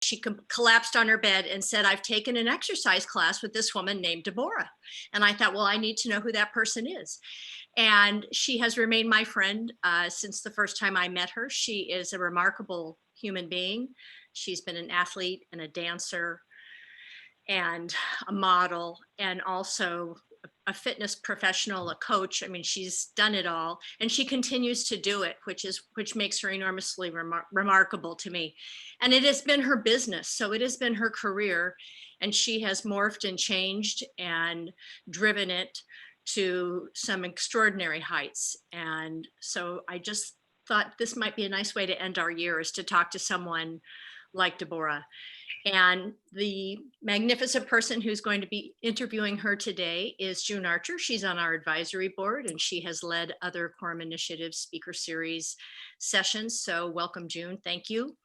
She collapsed on her bed and said, "I've taken an exercise class with this woman named Deborah." And I thought, well, I need to know who that person is. And she has remained my friend since the first time I met her. She is a remarkable human being. She's been an athlete and a dancer and a model, and also a fitness professional, a coach. I mean, she's done it all, and she continues to do it, which makes her enormously remarkable to me. And it has been her business, so it has been her career, and she has morphed and changed and driven it to some extraordinary heights. And so I just thought this might be a nice way to end our year, is to talk to someone like Deborah. And the magnificent person who's going to be interviewing her today is June Archer. She's on our advisory board, and she has led other Quorum Initiative Speaker Series sessions. So welcome, June. Thank you.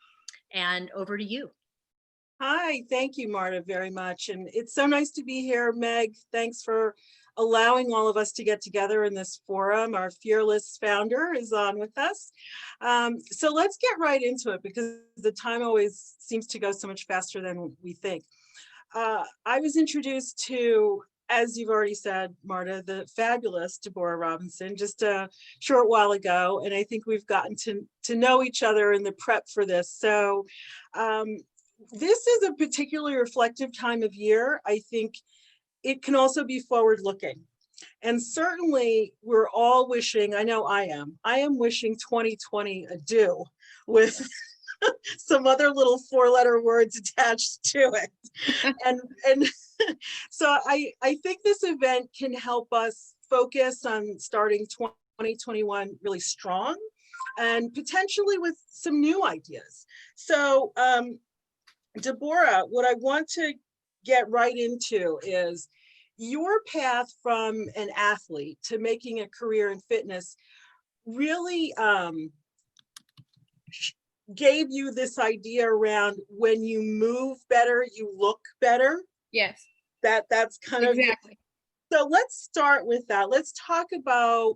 And over to you. Hi, thank you, Marta, very much. And it's so nice to be here, Meg. Thanks for allowing all of us to get together in this forum. Our fearless founder is on with us. So let's get right into it, because the time always seems to go so much faster than we think. I was introduced to, as you've already said, Marta, the fabulous Deborah Robinson just a short while ago. And I think we've gotten to know each other in the prep for this. So this is a particularly reflective time of year. I think it can also be forward-looking. And certainly we're all wishing, I know I am wishing 2020 adieu with some other little four-letter words attached to it. And so I think this event can help us focus on starting 2021 really strong and potentially with some new ideas. So Deborah, what I want to get right into is your path from an athlete to making a career in fitness really gave you this idea around when you move better, you look better. Yes. That's kind of exactly. So let's start with that. Let's talk about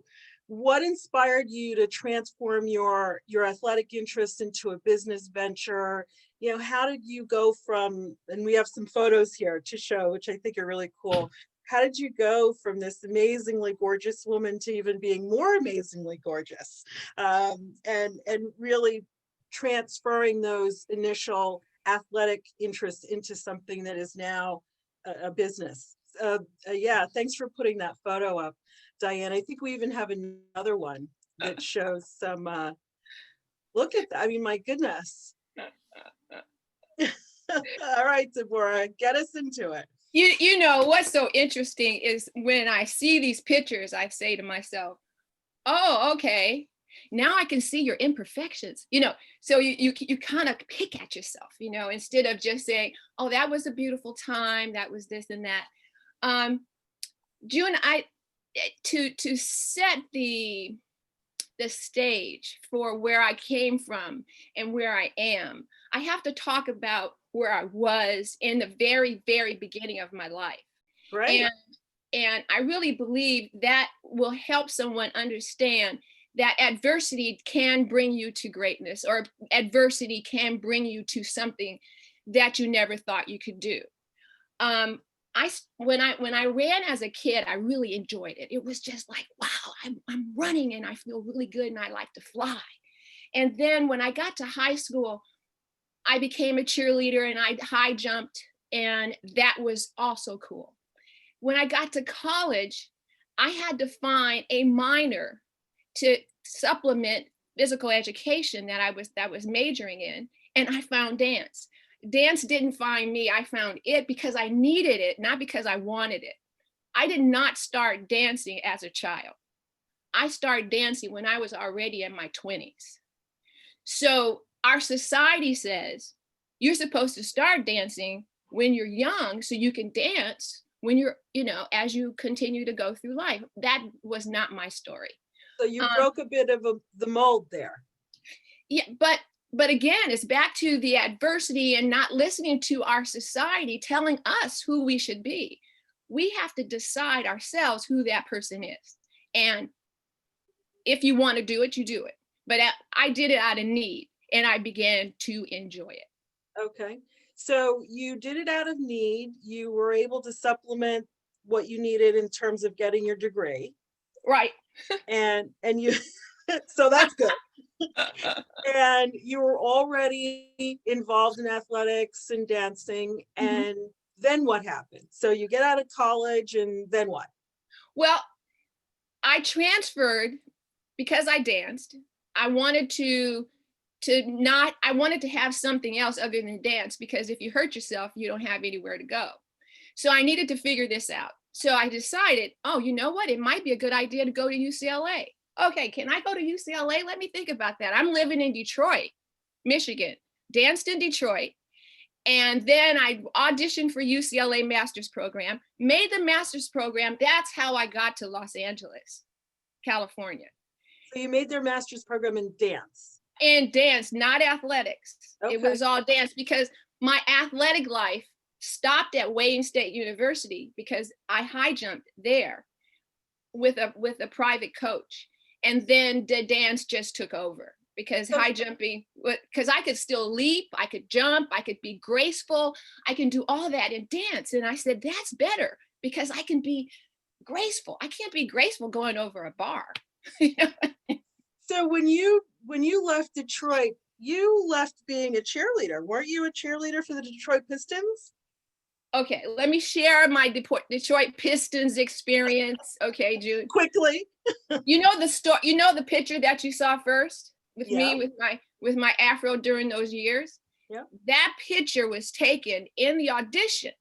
what inspired you to transform your athletic interest into a business venture. You know, how did you go from, and we have some photos here to show, which I think are really cool. How did you go from this amazingly gorgeous woman to even being more amazingly gorgeous, and really transferring those initial athletic interests into something that is now a business? Yeah, thanks for putting that photo up, Diane. I think we even have another one that shows some, look at that. I mean, my goodness. All right, Deborah, get us into it. You know, what's so interesting is when I see these pictures, I say to myself, oh, okay, now I can see your imperfections, you know, so you kind of pick at yourself, you know, instead of just saying, oh, that was a beautiful time, that was this and that. June, to set the stage for where I came from and where I am, I have to talk about where I was in the very, very beginning of my life. Right. And I really believe that will help someone understand that adversity can bring you to greatness, or adversity can bring you to something that you never thought you could do. When I ran as a kid, I really enjoyed it. It was just like, wow, I'm running and I feel really good and I like to fly. And then when I got to high school, I became a cheerleader and I high jumped, and that was also cool. When I got to college, I had to find a minor to supplement physical education that I was majoring in, and I found dance. Dance didn't find me, I found it because I needed it, not because I wanted it. I did not start dancing as a child. I started dancing when I was already in my 20s. So our society says you're supposed to start dancing when you're young so you can dance when you're, you know, as you continue to go through life. That was not my story. So you broke a bit of the mold there. Yeah, but again, it's back to the adversity and not listening to our society telling us who we should be. We have to decide ourselves who that person is. And if you want to do it, you do it. But I did it out of need, and I began to enjoy it. Okay. So you did it out of need. You were able to supplement what you needed in terms of getting your degree. Right. And you so that's good. And you were already involved in athletics and dancing. Mhm. And then what happened? So you get out of college and then what? Well, I transferred because I danced. I wanted I wanted to have something else other than dance, because if you hurt yourself, you don't have anywhere to go. So I needed to figure this out. So I decided, oh, you know what? It might be a good idea to go to UCLA. Okay, can I go to UCLA? Let me think about that. I'm living in Detroit, Michigan, danced in Detroit. And then I auditioned for UCLA master's program, made the master's program. That's how I got to Los Angeles, California. So you made their master's program in dance. In dance, not athletics. It Okay. was all dance, because my athletic life stopped at Wayne State University because I high jumped there with a private coach. And then the dance just took over, because high jumping, because I could still leap, I could jump, I could be graceful, I can do all that in dance. And I said, that's better, because I can be graceful. I can't be graceful going over a bar. So when you left Detroit, you left being a cheerleader. Weren't you a cheerleader for the Detroit Pistons? Okay, let me share my Detroit Pistons experience. Okay, June. Quickly. You know the story. You know the picture that you saw first with Yeah. me with my afro during those years. Yeah. That picture was taken in the audition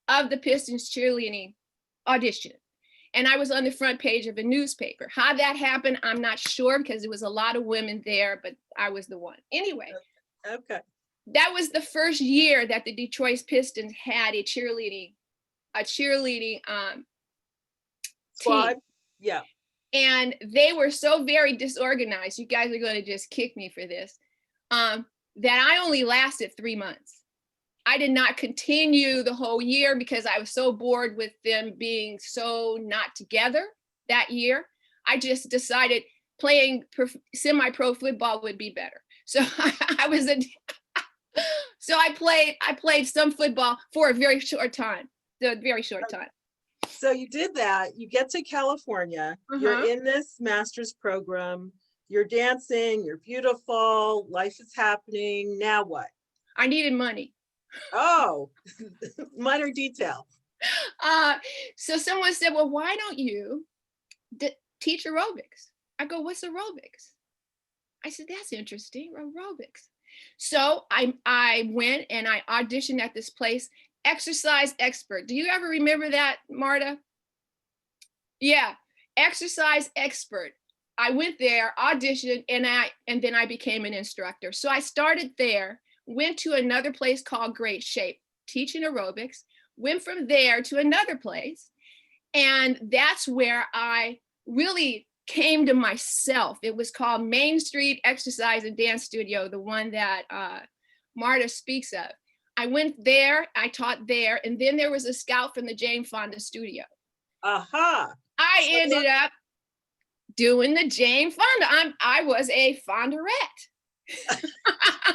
of the Pistons cheerleading audition, and I was on the front page of a newspaper. How that happened, I'm not sure, because there was a lot of women there, but I was the one. Anyway. Okay. That was the first year that the Detroit Pistons had a cheerleading Squad. team. Yeah. And they were so very disorganized. You guys are going to just kick me for this. That I only lasted 3 months. I did not continue the whole year because I was so bored with them being so not together that year. I just decided playing semi-pro football would be better. So so I played some football for a very short time. So you did that. You get to California. You're in this master's program. You're dancing. You're beautiful. Life is happening. Now what? I needed money. Oh, minor detail. So someone said, well, why don't you teach aerobics? I go, what's aerobics? I said, that's interesting, aerobics. So I went and I auditioned at this place, Exercise Expert. Do you ever remember that, Marta? Yeah, Exercise Expert. I went there, auditioned, and then I became an instructor. So I started there, went to another place called Great Shape, teaching aerobics, went from there to another place. And that's where I really came to myself. It was called Main Street Exercise and Dance Studio, the one that Marta speaks of. I went there, I taught there, and then there was a scout from the Jane Fonda studio. Aha. I ended up doing the Jane Fonda. I was a Fonderette.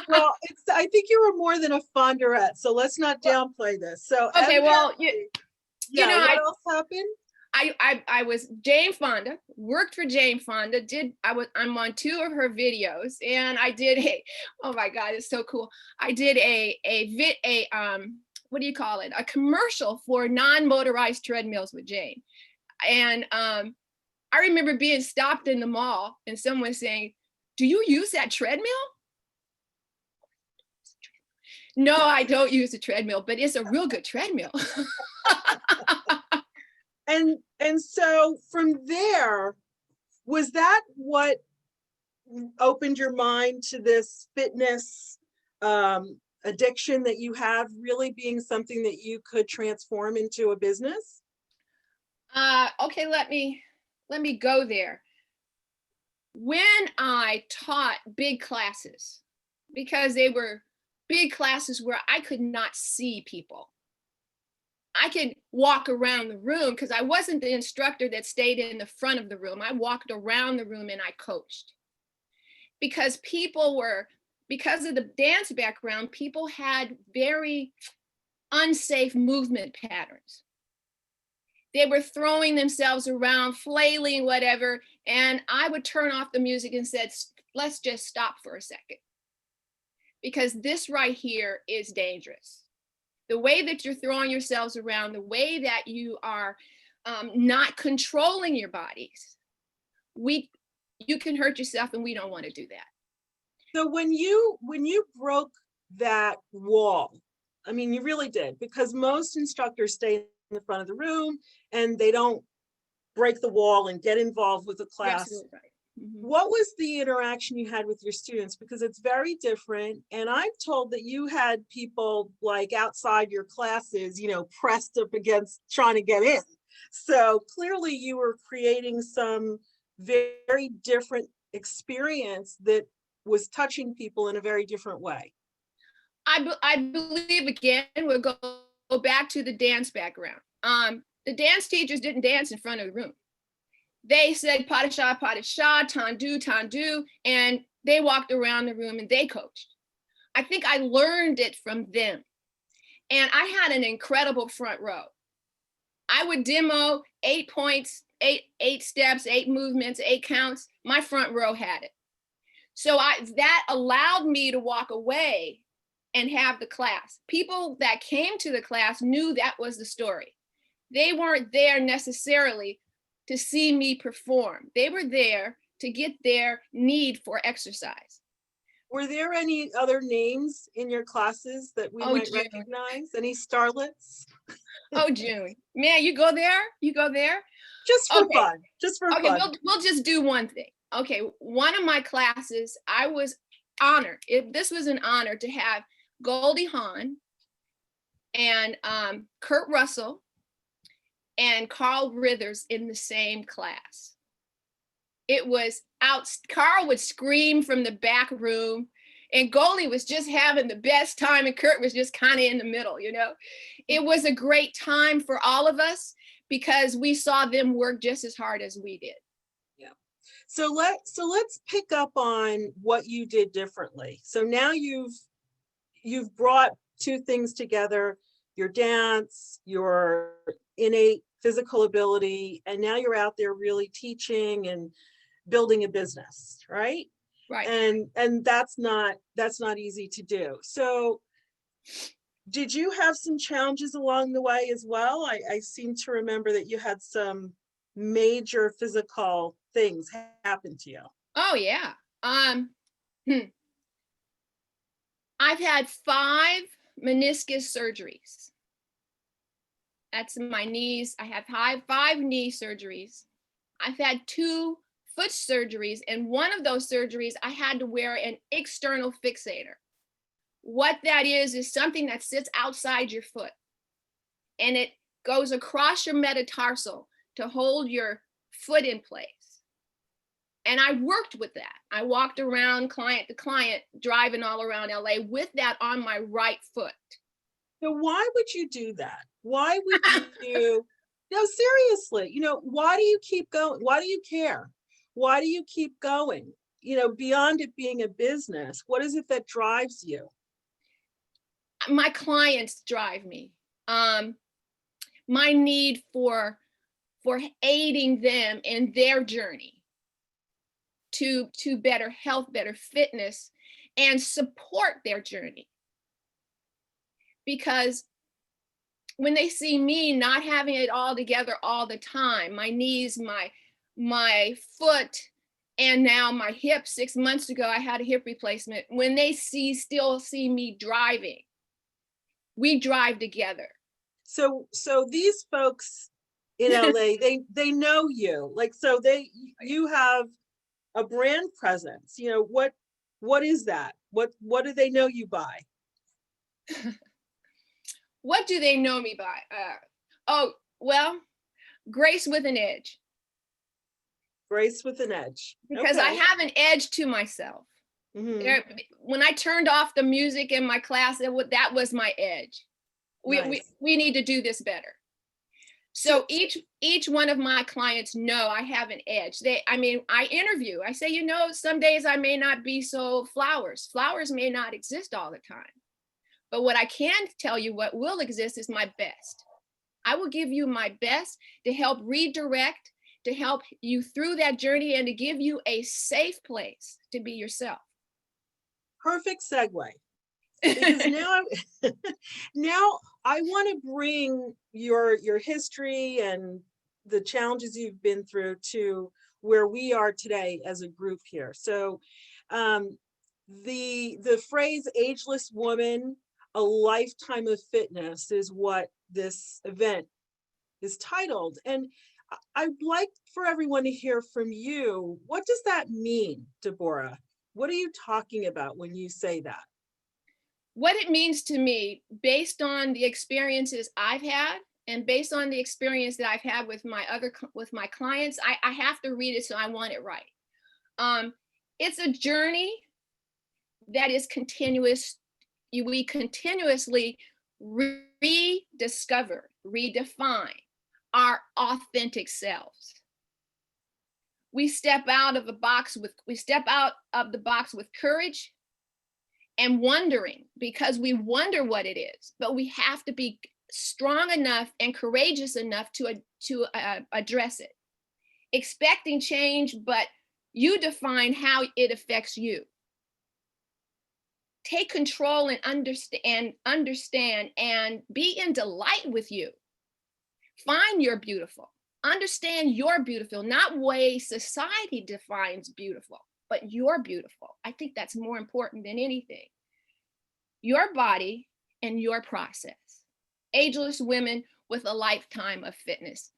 Well, I think you were more than a Fonderette, so let's not downplay this. So okay, well, yeah, what else happened? I was Jane Fonda, worked for Jane Fonda, I'm on 2 of her videos, and I did oh my God, it's so cool. I did what do you call it? A commercial for non-motorized treadmills with Jane. And I remember being stopped in the mall and someone saying, do you use that treadmill? No, I don't use a treadmill, but it's a real good treadmill. And so from there, was that what opened your mind to this fitness addiction that you have really being something that you could transform into a business? Okay, let me go there. When I taught big classes, because they were big classes where I could not see people. I could walk around the room because I wasn't the instructor that stayed in the front of the room. I walked around the room and I coached. Because people were because of the dance background, people had very unsafe movement patterns. They were throwing themselves around, flailing, whatever. And I would turn off the music and said, let's just stop for a second. Because this right here is dangerous. The way that you're throwing yourselves around, the way that you are not controlling your bodies, you can hurt yourself, and we don't want to do that. So when you broke that wall, I mean, you really did, because most instructors stay in the front of the room and they don't break the wall and get involved with the You're class. absolutely right. Mm-hmm. What was the interaction you had with your students? Because it's very different. And I'm told that you had people like outside your classes, you know, pressed up against trying to get in. So clearly you were creating some very different experience that was touching people in a very different way. I believe, again, we'll go back to the dance background. The dance teachers didn't dance in front of the room. They said padishah, padishah, tandu, tandu, and they walked around the room and they coached. I think I learned it from them. And I had an incredible front row. I would demo 8 points, eight steps, 8 movements, 8 counts. My front row had it. So that allowed me to walk away and have the class. People that came to the class knew that was the story. They weren't there necessarily to see me perform. They were there to get their need for exercise. Were there any other names in your classes that we might June. recognize? Any starlets? Oh, June. Man, you go there? You go there? Just for fun. Just for okay, fun. We'll just do one thing. Okay, one of my classes, I was honored. This was an honor to have Goldie Hawn and Kurt Russell and Carl Rithers in the same class. It was out. Carl would scream from the back room, and Goldie was just having the best time, and Kurt was just kind of in the middle, you know. It was a great time for all of us because we saw them work just as hard as we did. Yeah. So let's pick up on what you did differently. So now you've brought 2 things together: your dance, your innate physical ability, and now you're out there really teaching and building a business, right? Right. And that's not easy to do. So did you have some challenges along the way as well? I seem to remember that you had some major physical things happen to you. Oh yeah. I've had 5 meniscus surgeries. That's my knees. I have 5 knee surgeries. I've had 2 foot surgeries, and one of those surgeries I had to wear an external fixator. What that is something that sits outside your foot, and it goes across your metatarsal to hold your foot in place. And I worked with that. I walked around client to client, driving all around LA with that on my right foot. So why would you do that? Why would you? No, seriously, you know, why do you keep going? Why do you care? Why do you keep going? You know, beyond it being a business, what is it that drives you? My clients drive me. My need for aiding them in their journey to better health, better fitness, and support their journey. Because when they see me not having it all together all the time, my knees, my foot, and now my hip, 6 months ago, I had a hip replacement. When they still see me driving, we drive together. So these folks in LA, they know you, like, so you have a brand presence. You know, what is that? What do they know you by? What do they know me by? Oh, well, grace with an edge. Grace with an edge. Because okay. I have an edge to myself. Mm-hmm. When I turned off the music in my class, that was my edge. Nice. We need to do this better. So each one of my clients know I have an edge. I interview. I say, some days I may not be so flowers. Flowers may not exist all the time. But what I can tell you, what will exist is my best. I will give you my best to help redirect, to help you through that journey, and to give you a safe place to be yourself. Perfect segue. Because now I want to bring your history and the challenges you've been through to where we are today as a group here. So the phrase "ageless woman, a lifetime of fitness" is what this event is titled. And I'd like for everyone to hear from you. What does that mean, Deborah? What are you talking about when you say that? What it means to me, based on the experiences I've had and based on the experience that I've had with my clients, I have to read it, so I want it right. It's a journey that is continuous. We continuously rediscover, redefine our authentic selves. We step out of the box with courage and wondering, because we wonder what it is, but we have to be strong enough and courageous enough to address it. Expecting change, but you define how it affects you. Take control and understand and be in delight with you. Find your beautiful. Understand you're beautiful, not way society defines beautiful, but you're beautiful. I think that's more important than anything. Your body and your process. Ageless women with a lifetime of fitness.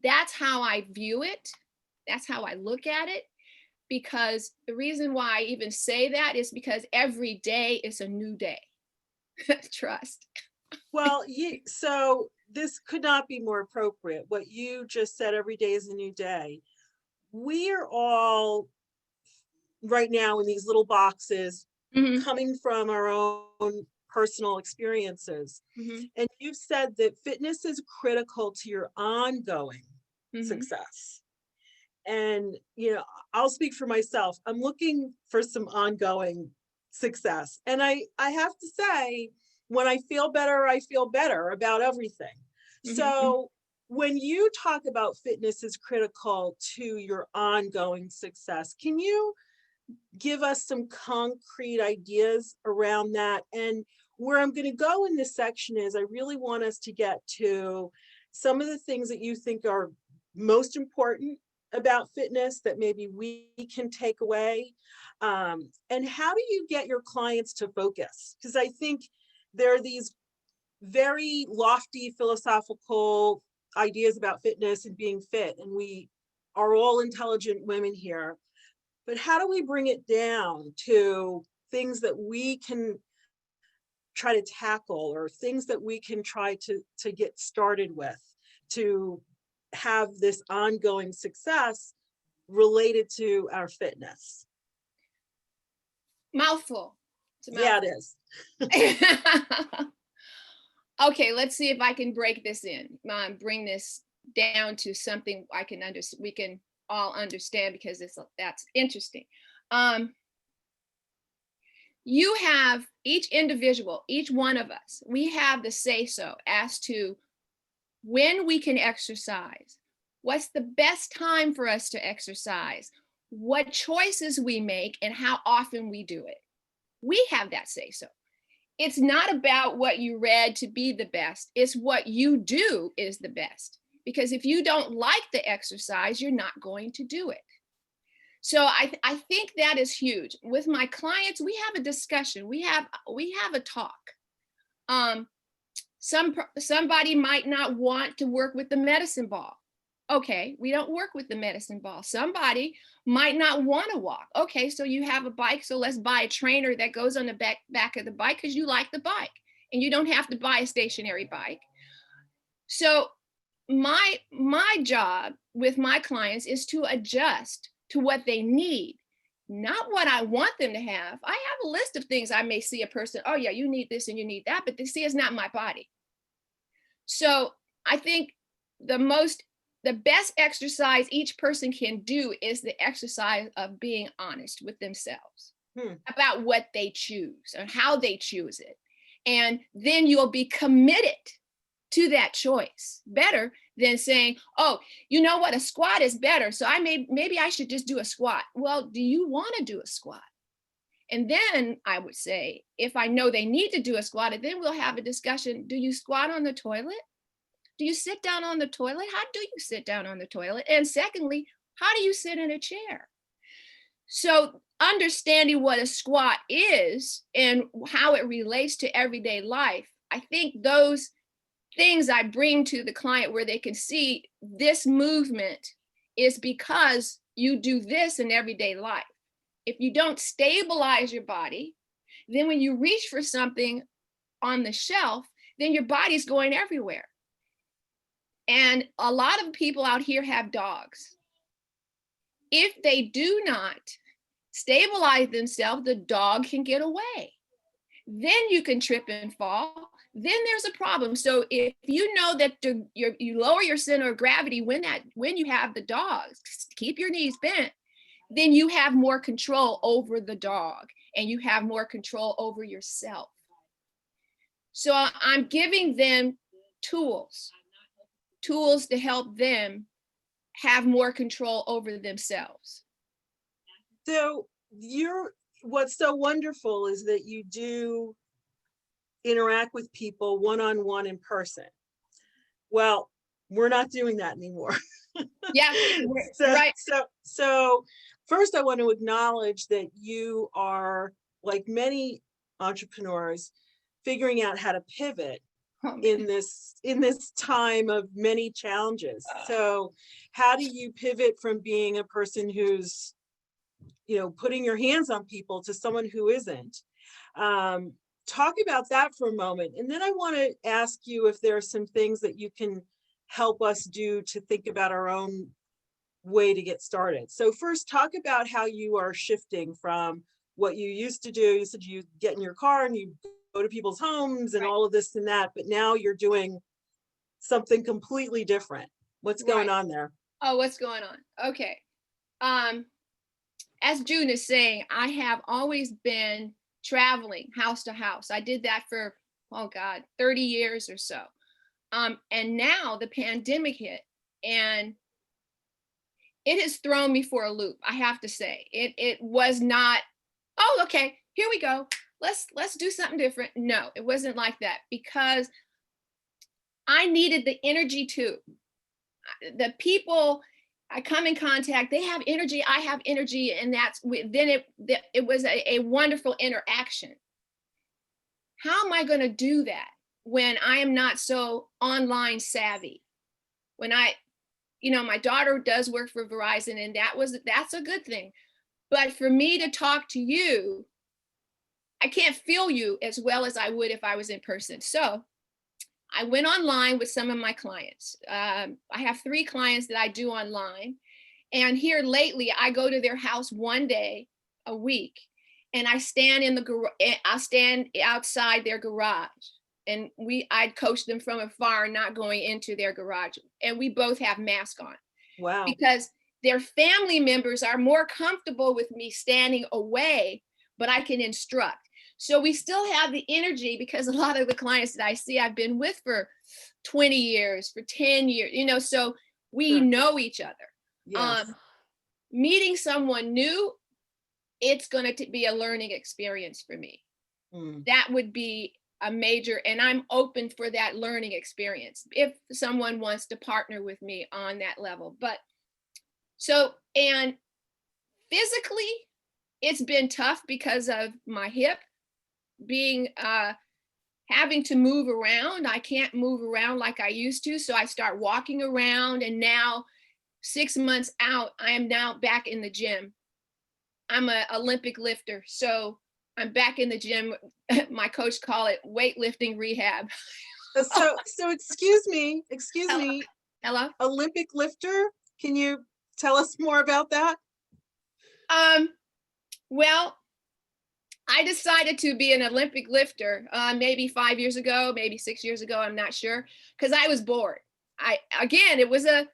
That's how I view it. That's how I look at it. Because the reason why I even say that is because every day is a new day. Trust. Well, so this could not be more appropriate. What you just said, every day is a new day. We are all right now in these little boxes, Mm-hmm. coming from our own personal experiences. Mm-hmm. And you've said that fitness is critical to your ongoing Mm-hmm. success. And, I'll speak for myself. I'm looking for some ongoing success. And I have to say, when I feel better about everything. Mm-hmm. So when you talk about fitness is critical to your ongoing success, can you give us some concrete ideas around that? And where I'm going to go in this section is I really want us to get to some of the things that you think are most important about fitness that maybe we can take away. And how do you get your clients to focus? Because I think there are these very lofty philosophical ideas about fitness and being fit, and we are all intelligent women here. But how do we bring it down to things that we can try to tackle, or things that we can try to get started with to have this ongoing success related to our fitness? Mouthful. Yeah, it is. Okay, let's see if I can break this in, bring this down to something we can all understand, because that's interesting. You have each individual, each one of us, we have the say-so as to when we can exercise, what's the best time for us to exercise, what choices we make, and how often we do it. We have that say-so. It's not about what you read to be the best. It's what you do is the best. Because if you don't like the exercise, you're not going to do it. So I think that is huge. With my clients, we have a discussion. We have a talk. Somebody might not want to work with the medicine ball. Okay, we don't work with the medicine ball. Somebody might not want to walk. Okay, so you have a bike, so let's buy a trainer that goes on the back of the bike because you like the bike, and you don't have to buy a stationary bike. So my job with my clients is to adjust to what they need, not what I want them to have. I have a list of things I may see a person, oh yeah, you need this and you need that, but they see it's not my body. So I think the best exercise each person can do is the exercise of being honest with themselves about what they choose and how they choose it. And then you'll be committed to that choice better than saying, oh, you know what, a squat is better, so maybe I should just do a squat. Well, do you want to do a squat? And then I would say, if I know they need to do a squat, and then we'll have a discussion. Do you squat on the toilet? Do you sit down on the toilet? How do you sit down on the toilet? And secondly, how do you sit in a chair? So understanding what a squat is and how it relates to everyday life, I think those things I bring to the client where they can see this movement is because you do this in everyday life. If you don't stabilize your body, then when you reach for something on the shelf, then your body's going everywhere. And a lot of people out here have dogs. If they do not stabilize themselves, the dog can get away. Then you can trip and fall. Then there's a problem. So if you know that you lower your center of gravity when you have the dogs, keep your knees bent, then you have more control over the dog and you have more control over yourself. So I'm giving them tools to help them have more control over themselves. So what's so wonderful is that you do interact with people one-on-one in person. Well, we're not doing that anymore. Yeah, right. So first I want to acknowledge that you are, like many entrepreneurs, figuring out how to pivot in this time of many challenges. So how do you pivot from being a person who's, putting your hands on people to someone who isn't? Talk about that for a moment. And then I want to ask you if there are some things that you can help us do to think about our own way to get started. So first, talk about how you are shifting from what you used to do. You said you get in your car and you go to people's homes and all of this and that, but now you're doing something completely different. What's going on there? Oh, what's going on? Okay. As June is saying, I have always been traveling house to house. I did that for, 30 years or so. And now the pandemic hit and it has thrown me for a loop. I have to say, it was not, oh, okay, here we go. Let's do something different. No, it wasn't like that because I needed the energy too. The people I come in contact, they have energy, I have energy, and then it was a wonderful interaction. How am I going to do that when I am not so online savvy? When my daughter does work for Verizon, and that's a good thing. But for me to talk to you, I can't feel you as well as I would if I was in person. So I went online with some of my clients. I have 3 clients that I do online. And here lately, I go to their house one day a week and I stand I'll stand outside their garage. And I'd coach them from afar, not going into their garage. And we both have masks on. Wow. Because their family members are more comfortable with me standing away, but I can instruct. So we still have the energy because a lot of the clients that I see, I've been with for 20 years, for 10 years, so we know each other. Yes. Meeting someone new, it's going to be a learning experience for me. That would be a major, and I'm open for that learning experience if someone wants to partner with me on that level. But and physically, it's been tough because of my hip being having to move around. I can't move around like I used to. So I start walking around, and now 6 months out, I am now back in the gym. I'm an Olympic lifter. So I'm back in the gym. My coach call it weightlifting rehab. So excuse me. Hello. Olympic lifter. Can you tell us more about that? Well, I decided to be an Olympic lifter maybe 5 years ago, maybe 6 years ago. I'm not sure, because I was bored. again, it was a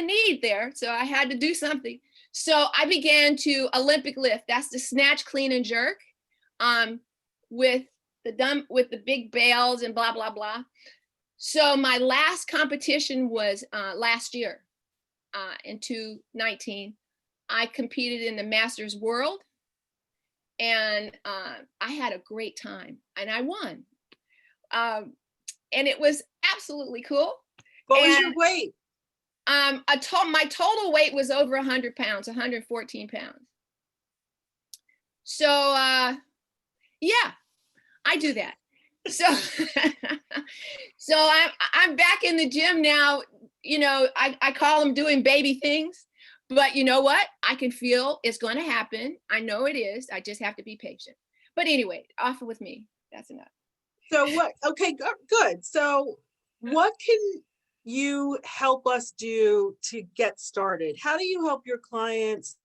need there. So I had to do something. So I began to Olympic lift. That's the snatch, clean, and jerk, with the big bales and blah, blah, blah. So my last competition was last year, in 2019. I competed in the Masters World, and I had a great time, and I won. And it was absolutely cool. What was your weight? My total weight was over 100 pounds, 114 pounds. So yeah, I do that. So so I'm back in the gym now. You know, I call them doing baby things, but you know what? I can feel it's going to happen. I know it is. I just have to be patient. But anyway, off with me. That's enough. So what, okay, good. So what can you help us do to get started? How do you help your clients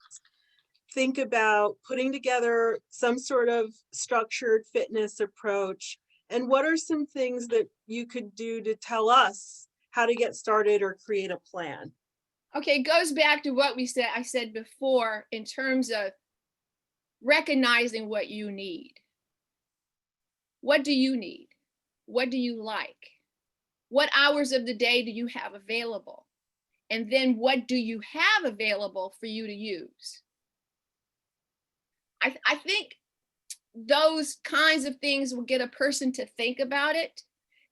think about putting together some sort of structured fitness approach? And what are some things that you could do to tell us how to get started or create a plan? Okay, it goes back to what I said before in terms of recognizing what you need. What do you need? What do you like? What hours of the day do you have available? And then what do you have available for you to use? I think those kinds of things will get a person to think about it,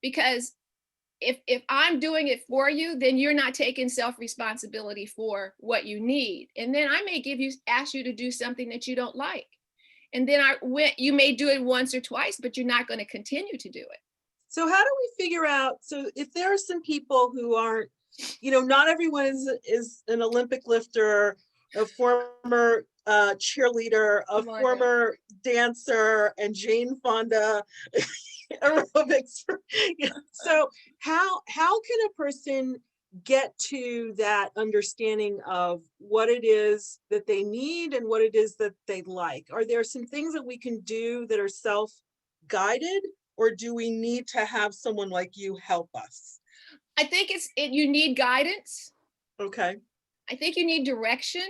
because if I'm doing it for you, then you're not taking self-responsibility for what you need. And then I may ask you to do something that you don't like. And then you may do it once or twice, but you're not going to continue to do it. So how do we figure out, so if there are some people who aren't, you know, not everyone is an Olympic lifter, a former cheerleader, a former dancer, and Jane Fonda aerobics. So how can a person get to that understanding of what it is that they need and what it is that they like? Are there some things that we can do that are self-guided, or do we need to have someone like you help us? I think you need guidance. Okay. I think you need direction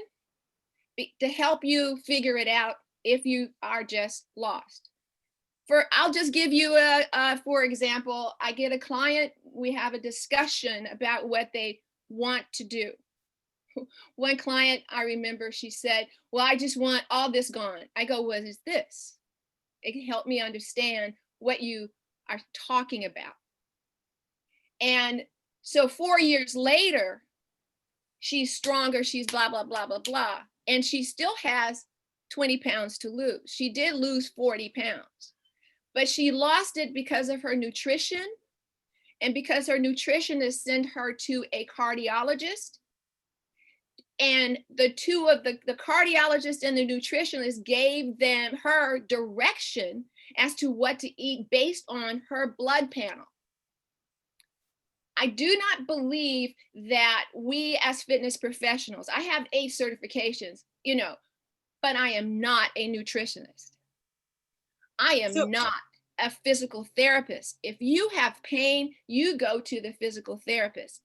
to help you figure it out if you are just lost. I'll just give you for example, I get a client, we have a discussion about what they want to do. One client, I remember, she said, well, I just want all this gone. I go, what is this? It can help me understand what you are talking about. And so 4 years later, she's stronger, she's blah, blah, blah, blah, blah. And she still has 20 pounds to lose. She did lose 40 pounds, but she lost it because of her nutrition, and because her nutritionist sent her to a cardiologist. And the cardiologist and the nutritionist gave her direction as to what to eat based on her blood panel. I do not believe that we as fitness professionals, I have 8 certifications, you know, but I am not a nutritionist. I am not a physical therapist. If you have pain, you go to the physical therapist.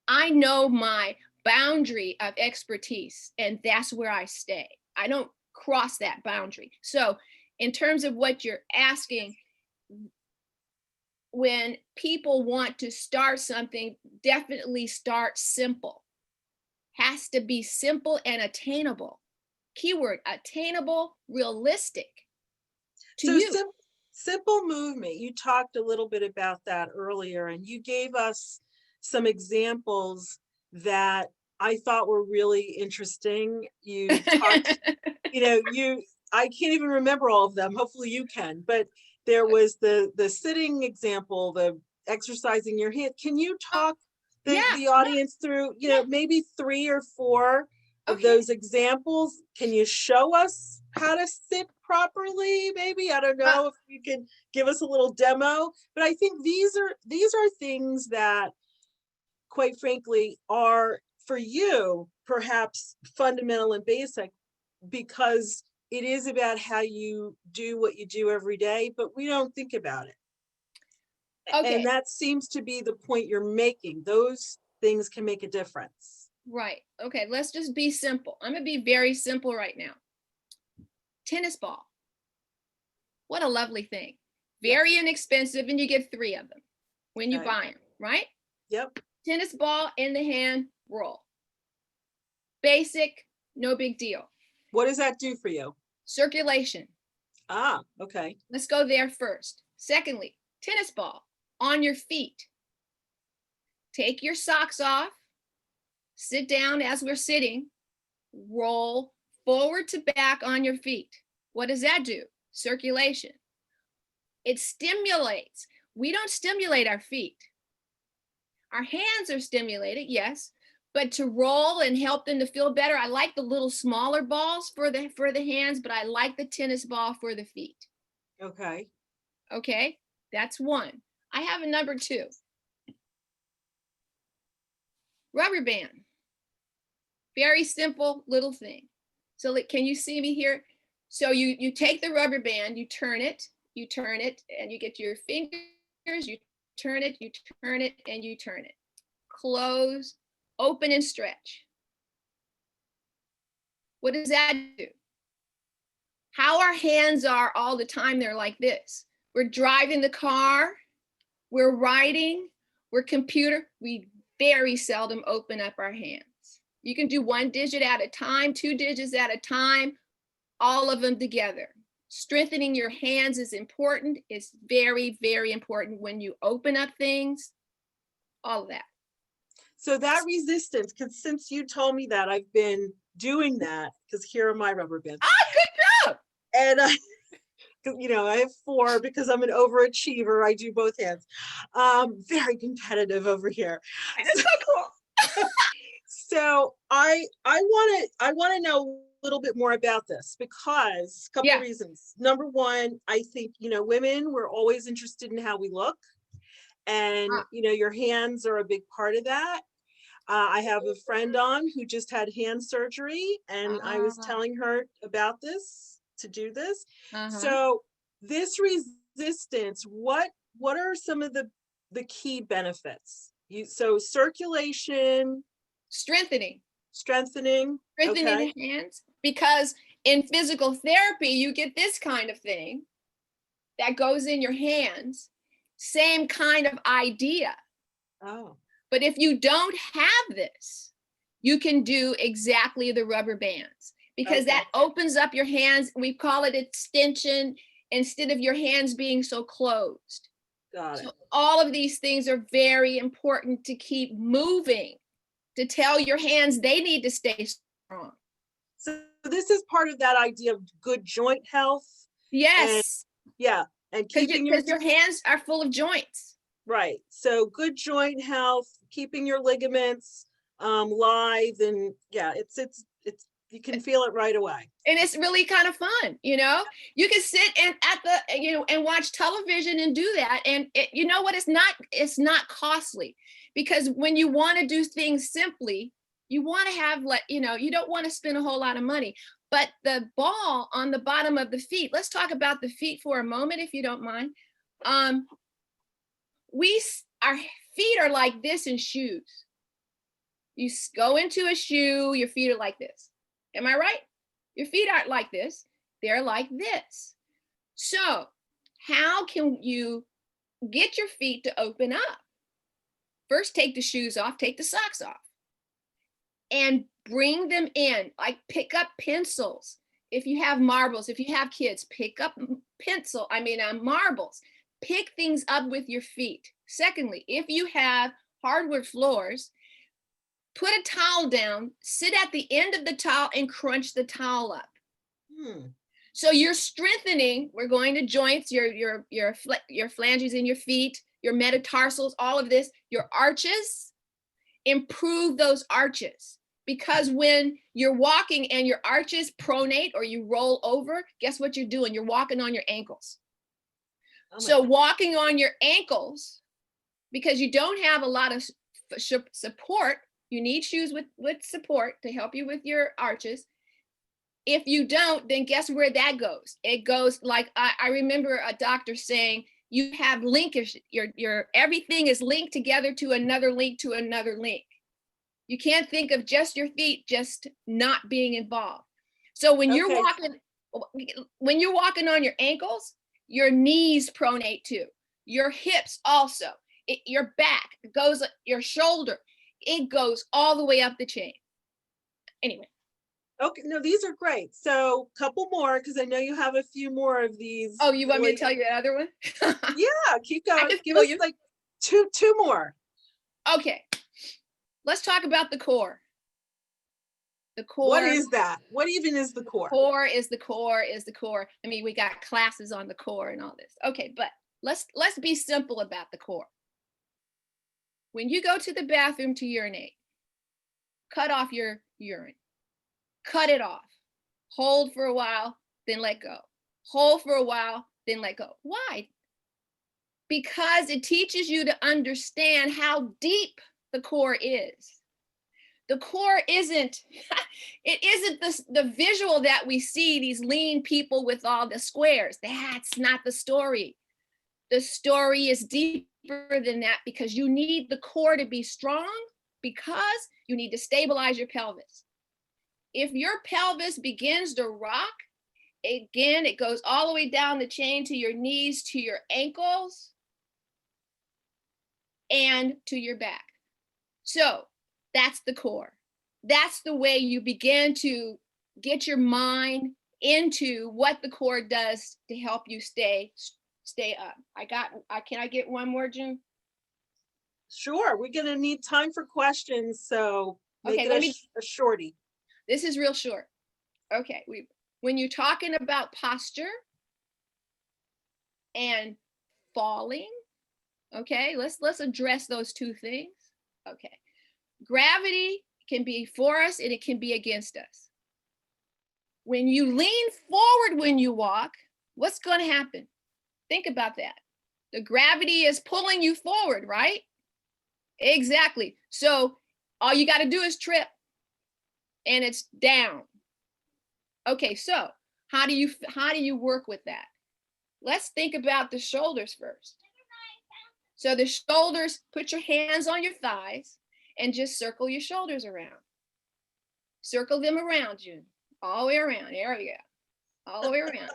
I know my boundary of expertise, and that's where I stay. I don't cross that boundary. So in terms of what you're asking, when people want to start something, definitely start simple. Has to be simple and attainable. Keyword, attainable, realistic to you. Simple movement. You talked a little bit about that earlier, and you gave us some examples that I thought were really interesting. You talked, you know, I can't even remember all of them. Hopefully you can, but there was the sitting example, the exercising your hand. Can you talk the audience through, you know, maybe 3 or 4 of those examples? Can you show us how to sit properly? Maybe, I don't know if you can give us a little demo, but I think these are things that, quite frankly, are for you perhaps fundamental and basic, because it is about how you do what you do every day, but we don't think about it. Okay, And that seems to be the point you're making. Those things can make a difference. right. Okay, let's just be simple. I'm gonna be very simple right now. Tennis ball. What a lovely thing. Very Yes. inexpensive, and you get 3 of them when you Okay. buy them, right? Yep. Tennis ball in the hand, roll. Basic, no big deal. What does that do for you? Circulation. Ah, okay. Let's go there first. Secondly, tennis ball on your feet. Take your socks off, sit down as we're sitting, roll forward to back on your feet. What does that do? Circulation. It stimulates. We don't stimulate our feet. Our hands are stimulated, yes, but to roll and help them to feel better, I like the little smaller balls for the hands, but I like the tennis ball for the feet. Okay. Okay, that's one. I have a number 2. Rubber band. Very simple little thing. So can you see me here? So you take the rubber band, you turn it, and you get your fingers, you turn it, and you turn it. Close, open, and stretch. What does that do? How our hands are all the time, they're like this. We're driving the car, we're writing, we're computer. We very seldom open up our hands. You can do 1 digit at a time, 2 digits at a time, all of them together. Strengthening your hands is important. It's very, very important when you open up things, all of that. So that resistance, because since you told me that, I've been doing that, because here are my rubber bands. Ah, good job. And I have 4 because I'm an overachiever. I do both hands. Very competitive over here. That's so cool. So I want to know a little bit more about this, because a couple of reasons. Number one, I think, women, we're always interested in how we look. And, your hands are a big part of that. I have a friend on who just had hand surgery, and I was telling her about this, to do this. So this resistance, what are some of the key benefits? So circulation, Strengthening okay. the hands, because in physical therapy, you get this kind of thing that goes in your hands, same kind of idea. Oh. But if you don't have this, you can do exactly the rubber bands, because that opens up your hands. We call it extension instead of your hands being so closed. Got it. So all of these things are very important to keep moving, to tell your hands they need to stay strong. So this is part of that idea of good joint health. Yes. And keeping your hands are full of joints. Right. So good joint health, keeping your ligaments live, and it's you can feel it right away. And it's really kind of fun, you can sit and watch television and do that. And you know what? It's not costly, because when you want to do things simply, you want to have, you don't want to spend a whole lot of money. But the ball on the bottom of the feet, let's talk about the feet for a moment, if you don't mind. Our feet are like this in shoes. You go into a shoe, your feet are like this. Am I right? Your feet aren't like this. They're like this. So how can you get your feet to open up? First, take the shoes off, take the socks off, and bring them in. Like, pick up pencils. If you have marbles, if you have kids, pick up marbles. Pick things up with your feet. Secondly, if you have hardwood floors, put a towel down, sit at the end of the towel and crunch the towel up. So you're strengthening, we're going to joints, your phalanges in your feet, your metatarsals, all of this, your arches, improve those arches. Because when you're walking and your arches pronate or you roll over, guess what you're doing? You're walking on your ankles. So walking on your ankles, because you don't have a lot of support, you need shoes with support to help you with your arches. If you don't, then guess where that goes? It goes like, I remember a doctor saying, You have linkage, your everything is linked together to another link to another link. You can't think of just your feet just not being involved. So when you're Okay. walking on your ankles, your knees pronate too. Your hips also. Your back goes, your shoulder, it goes all the way up the chain. Anyway. Okay, no, these are great. So couple more, because I know you have a few more of these. Oh, you want me really- to tell you another one? Yeah, keep I going. can Give feel us you. like two more. Okay. Let's talk about the core. The core. What is that? What even is the core? Core is the core is the core. I mean, we got classes on the core and all this. Okay, but let's be simple about the core. When you go to the bathroom to urinate, cut off your urine. Cut it off. Hold for a while, then let go. Hold for a while, then let go. Why? Because it teaches you to understand how deep the core is. The core isn't, it isn't the visual that we see, these lean people with all the squares. That's not the story. The story is deeper than that, because you need the core to be strong, because you need to stabilize your pelvis. If your pelvis begins to rock, again, it goes all the way down the chain to your knees, to your ankles, and to your back. So that's the core. That's the way you begin to get your mind into what the core does to help you stay up. Can I get one more, June? Sure, we're gonna need time for questions, so make Okay, it a shorty. This is real short. Okay, when you're talking about posture and falling, okay, let's address those two things. Okay, gravity can be for us and it can be against us. When you lean forward when you walk, what's going to happen? Think about that. The gravity is pulling you forward, right? Exactly. So all you got to do is trip and it's down. Okay, so how do you work with that? Let's think about the shoulders first. So the shoulders, put your hands on your thighs and just circle your shoulders around. Circle them around, June. All the way around. There we go. All the way around.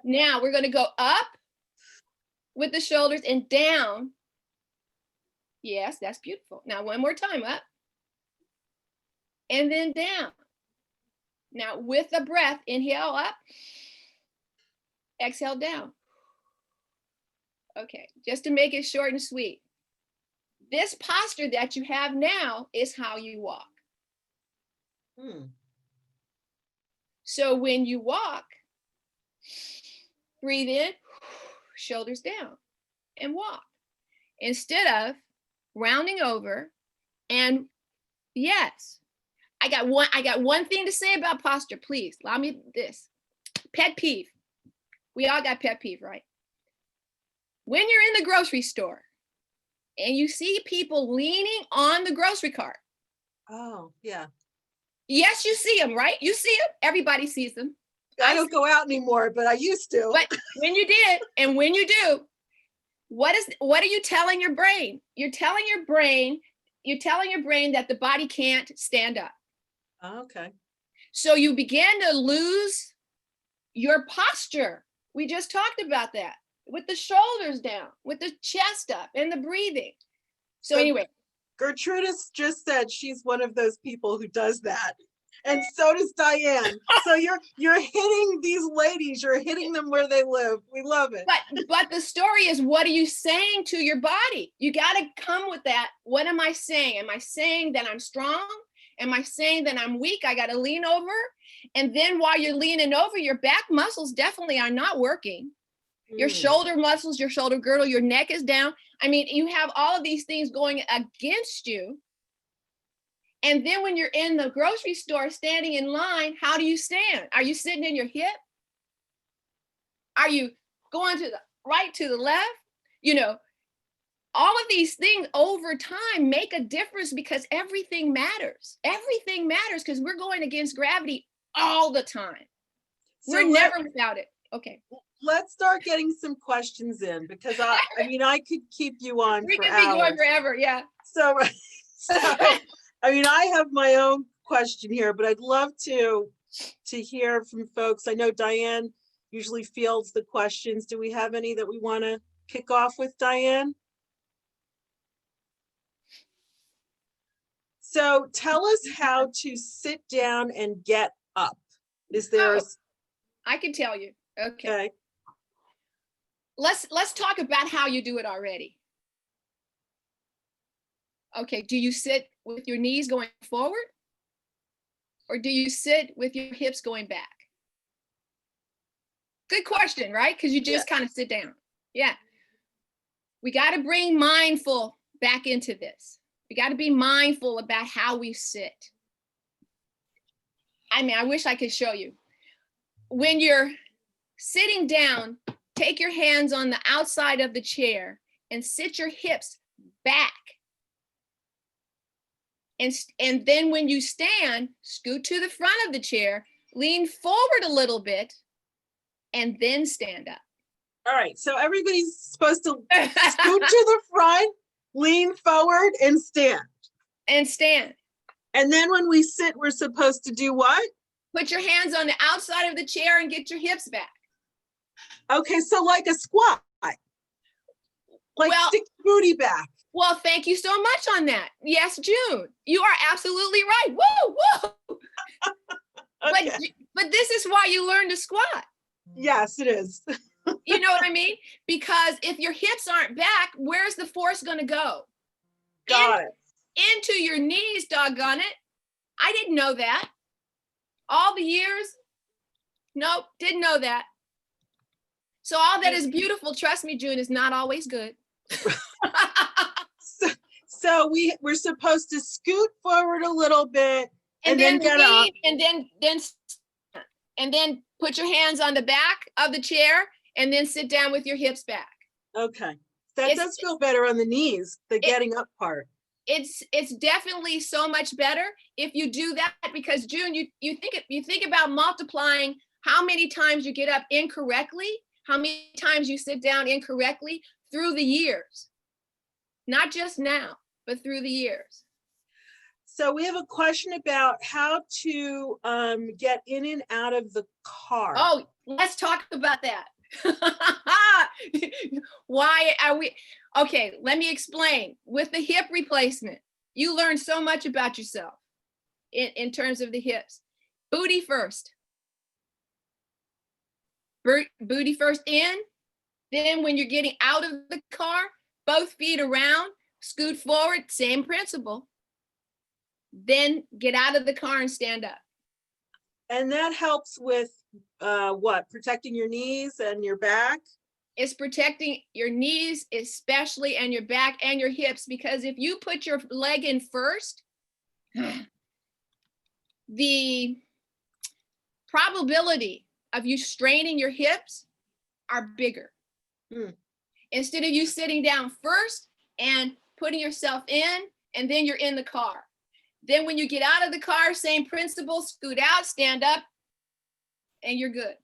Now we're going to go up with the shoulders and down. Yes, that's beautiful. Now one more time, up and then down. Now with the breath, inhale up, exhale down. Okay, just to make it short and sweet. This posture that you have now is how you walk. So when you walk, breathe in, shoulders down, and walk. Instead of rounding over. And yes, I got one thing to say about posture, please. Allow me this. Pet peeve. We all got pet peeve, right? When you're in the grocery store and you see people leaning on the grocery cart. Oh, yeah. Yes, you see them, right? You see them. Everybody sees them. I don't go out anymore, but I used to. But when you did, and when you do, what are you telling your brain? You're telling your brain that the body can't stand up. Okay. So you begin to lose your posture. We just talked about that, with the shoulders down, with the chest up, and the breathing. So anyway. Gertrudis just said she's one of those people who does that. And so does Diane. So you're hitting these ladies, you're hitting them where they live. We love it. But the story is, what are you saying to your body? You got to come with that. What am I saying? Am I saying that I'm strong? Am I saying that I'm weak? I got to lean over. And then while you're leaning over, your back muscles definitely are not working. Your shoulder muscles, your shoulder girdle, your neck is down. I mean, you have all of these things going against you. And then when you're in the grocery store standing in line, how do you stand? Are you sitting in your hip? Are you going to the right, to the left? You know, all of these things over time make a difference, because everything matters. Everything matters, because we're going against gravity all the time. We're never without it. Okay. let's start getting some questions in, because I mean, I could keep you on We for could be going hours. forever, yeah. So, so, I mean, I have my own question here, but I'd love to hear from folks. I know Diane usually fields the questions. Do we have any that we want to kick off with, Diane? So tell us how to sit down and get up. Is there I can tell you. Okay. okay. Let's talk about how you do it already. Okay, do you sit with your knees going forward? Or do you sit with your hips going back? Good question, right? Because you just kind of sit down. Yeah. We got to bring mindful back into this. We got to be mindful about how we sit. I mean, I wish I could show you. When you're sitting down, take your hands on the outside of the chair and sit your hips back. And then when you stand, scoot to the front of the chair, lean forward a little bit, and then stand up. All right, so everybody's supposed to scoot to the front, lean forward, and stand. And stand. And then when we sit, we're supposed to do what? Put your hands on the outside of the chair and get your hips back. Okay, so like a squat. Like stick your booty back. Well, thank you so much on that. Yes, June, you are absolutely right. Woo, woo. Okay. But this is why you learn to squat. Yes, it is. You know what I mean? Because if your hips aren't back, where's the force going to go? Got it. Into your knees, doggone it. I didn't know that. All the years, nope, didn't know that. So all that is beautiful, trust me, June, is not always good. So we're supposed to scoot forward a little bit and then get up. And then put your hands on the back of the chair and then sit down with your hips back. Okay. That does feel better on the knees, the getting up part. It's definitely so much better if you do that, because June, you think about multiplying how many times you get up incorrectly, how many times you sit down incorrectly through the years. Not just now, but through the years. So we have a question about how to get in and out of the car. Oh, let's talk about that. Why are we? Okay, let me explain. With the hip replacement, you learn so much about yourself in terms of the hips. Booty first. Booty first in. Then when you're getting out of the car, both feet around, scoot forward, same principle. Then get out of the car and stand up. And that helps with what? Protecting your knees and your back? It's protecting your knees, especially, and your back and your hips, because if you put your leg in first, the probability of you straining your hips are bigger. Instead of you sitting down first and putting yourself in, and then you're in the car. Then when you get out of the car, same principle, scoot out, stand up, and you're good.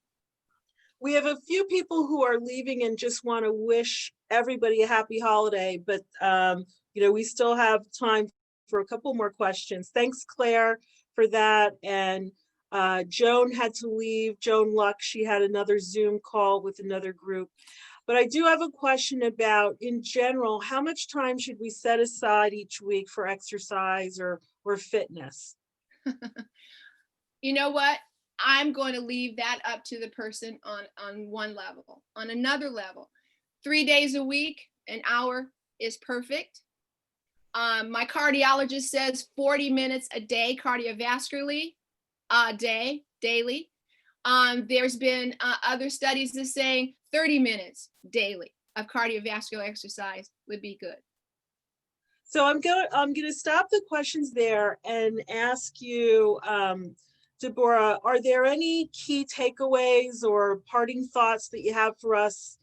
We have a few people who are leaving and just want to wish everybody a happy holiday, but we still have time for a couple more questions. Thanks, Claire, for that. And Joan had to leave. Joan Luck, she had another Zoom call with another group. But I do have a question about, in general, how much time should we set aside each week for exercise or fitness? You know what? I'm going to leave that up to the person on one level. On another level, 3 days a week, an hour is perfect. My cardiologist says 40 minutes a day cardiovascularly, daily. There's been other studies that saying 30 minutes daily of cardiovascular exercise would be good. So I'm going to stop the questions there and ask you, Deborah, are there any key takeaways or parting thoughts that you have for us?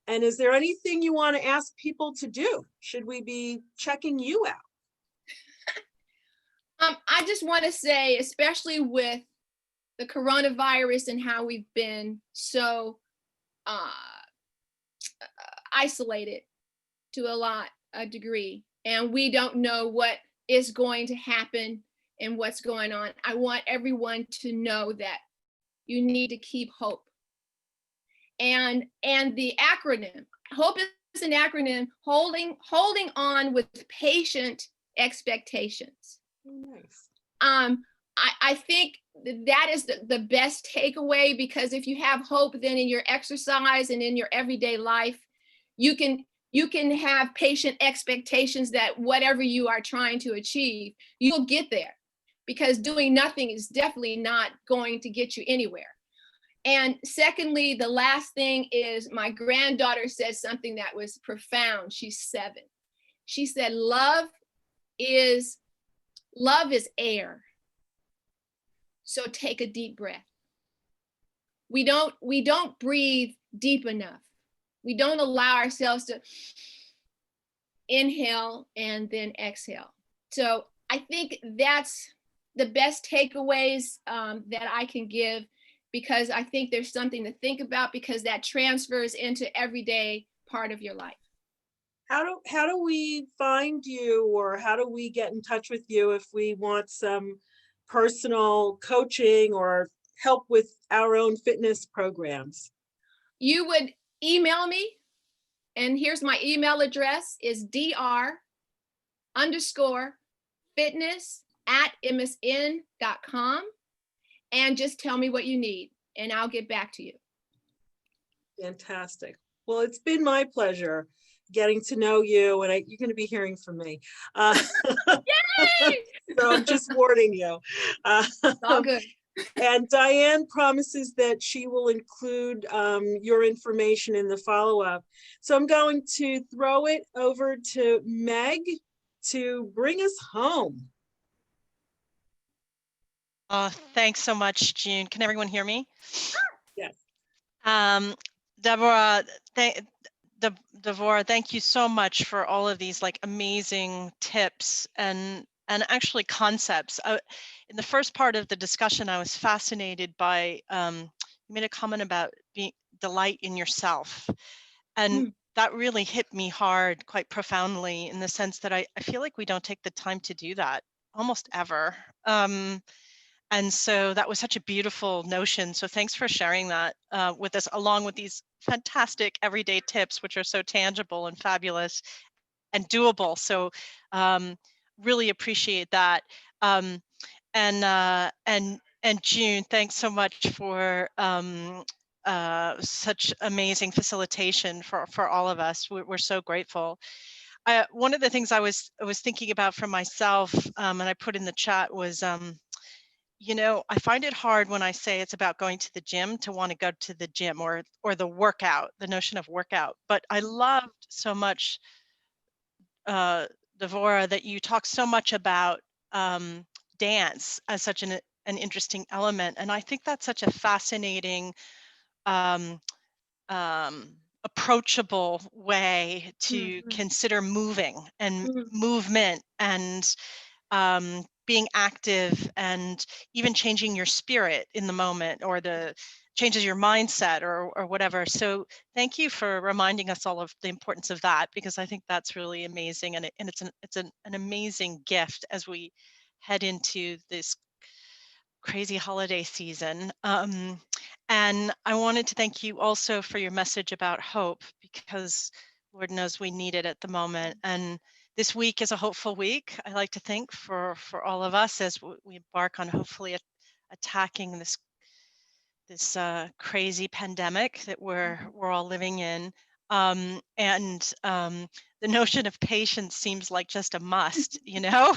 And is there anything you want to ask people to do? Should we be checking you out? I just want to say, especially with the coronavirus and how we've been so isolated to a degree, and we don't know what is going to happen and what's going on. I want everyone to know that you need to keep hope. And the acronym, hope is an acronym, holding on with patient expectations. Nice. I think that is the best takeaway, because if you have hope, then in your exercise and in your everyday life, you can have patient expectations that whatever you are trying to achieve, you'll get there, because doing nothing is definitely not going to get you anywhere. And secondly, the last thing is, my granddaughter said something that was profound. She's 7. She said, love is air. So take a deep breath. We don't breathe deep enough. We don't allow ourselves to inhale and then exhale. So I think that's the best takeaways that I can give, because I think there's something to think about, because that transfers into everyday part of your life. How do we find you, or how do we get in touch with you if we want some personal coaching or help with our own fitness programs? You would email me, and here's my email address is dr_fitness@msn.com, and just tell me what you need and I'll get back to you. Fantastic. Well, it's been my pleasure getting to know you, and you're going to be hearing from me. Yay! So I'm just warning you. It's all good. And Diane promises that she will include your information in the follow-up. So I'm going to throw it over to Meg to bring us home. Thanks so much, June. Can everyone hear me? Yes. Deborah, Deborah, thank you so much for all of these like amazing tips and actually concepts. In the first part of the discussion, I was fascinated by you made a comment about being delight in yourself, and that really hit me hard, quite profoundly, in the sense that I feel like we don't take the time to do that almost ever. And so that was such a beautiful notion. So thanks for sharing that with us, along with these fantastic everyday tips, which are so tangible and fabulous and doable. So really appreciate that. And June, thanks so much for such amazing facilitation for all of us. We're so grateful. One of the things I was thinking about for myself, and I put in the chat, was you know, I find it hard when I say it's about going to the gym to want to go to the gym or the workout, the notion of workout. But I loved so much, Deborah, that you talk so much about dance as such an interesting element. And I think that's such a fascinating, approachable way to consider moving and movement and being active, and even changing your spirit in the moment, or the changes your mindset or whatever. So thank you for reminding us all of the importance of that, because I think that's really amazing, and it's an amazing gift as we head into this crazy holiday season. And I wanted to thank you also for your message about hope, because Lord knows we need it at the moment. And this week is a hopeful week, I like to think, for all of us as we embark on hopefully attacking this crazy pandemic that we're all living in. The notion of patience seems like just a must, you know,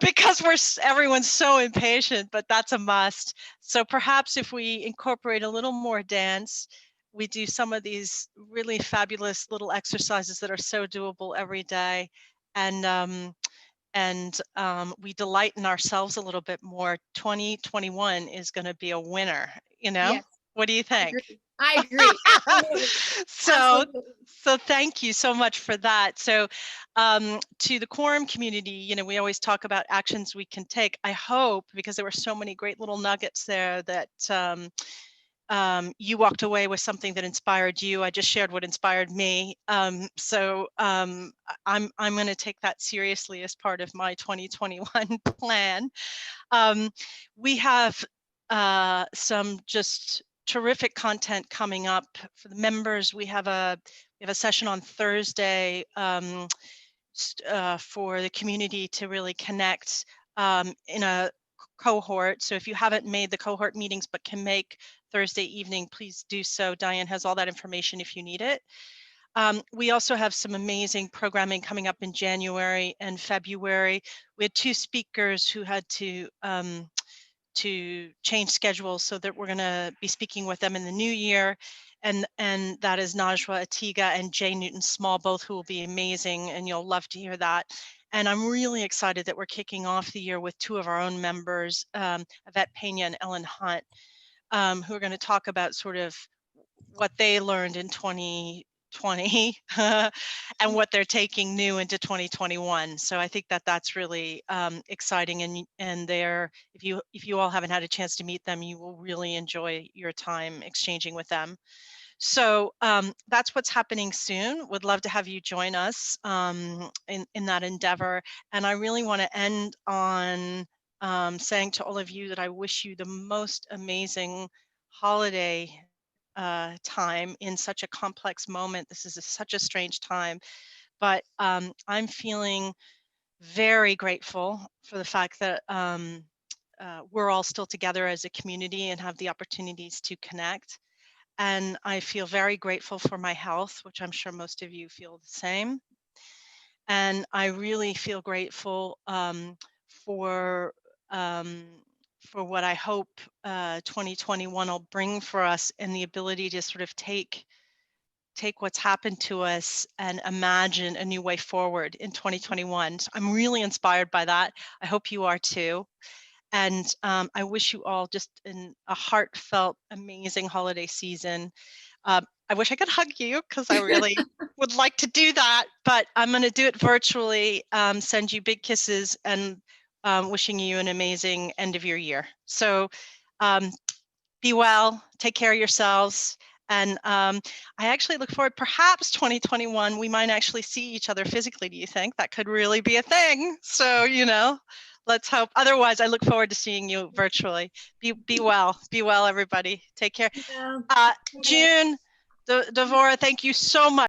because everyone's so impatient, but that's a must. So perhaps if we incorporate a little more dance, we do some of these really fabulous little exercises that are so doable every day, and we delight in ourselves a little bit more. 2021 is going to be a winner, you know? Yes. What do you think? I agree. Absolutely. So Absolutely. thank you so much for that. So to the quorum community, you know, we always talk about actions we can take. I hope, because there were so many great little nuggets there, that you walked away with something that inspired you. I just shared what inspired me. I'm going to take that seriously as part of my 2021 plan. We have some just terrific content coming up for the members. We have a session on Thursday for the community to really connect in a cohort. So if you haven't made the cohort meetings but can make Thursday evening, please do so. Diane has all that information if you need it. We also have some amazing programming coming up in January and February. We had 2 speakers who had to change schedules, so that we're going to be speaking with them in the new year. And that is Najwa Atiga and Jay Newton Small, both who will be amazing, and you'll love to hear that. And I'm really excited that we're kicking off the year with 2 of our own members, Yvette Pena and Ellen Hunt, who are going to talk about sort of what they learned in 2020 and what they're taking new into 2021. So I think that that's really exciting, and they're, if you all haven't had a chance to meet them, you will really enjoy your time exchanging with them. So that's what's happening soon. Would love to have you join us in that endeavor. And I really want to end on saying to all of you that I wish you the most amazing holiday time in such a complex moment. This is such a strange time, but I'm feeling very grateful for the fact that we're all still together as a community and have the opportunities to connect. And I feel very grateful for my health, which I'm sure most of you feel the same. And I really feel grateful for what I hope 2021 will bring for us, and the ability to sort of take what's happened to us and imagine a new way forward in 2021. So I'm really inspired by that. I hope you are too. And I wish you all just a heartfelt, amazing holiday season. I wish I could hug you, because I really would like to do that, but I'm going to do it virtually. Send you big kisses, and wishing you an amazing end of your year. So be well, take care of yourselves. And I actually look forward, perhaps 2021, we might actually see each other physically. Do you think that could really be a thing? So, let's hope. Otherwise, I look forward to seeing you virtually. Be well, everybody. Take care. Yeah. June, Deborah, thank you so much.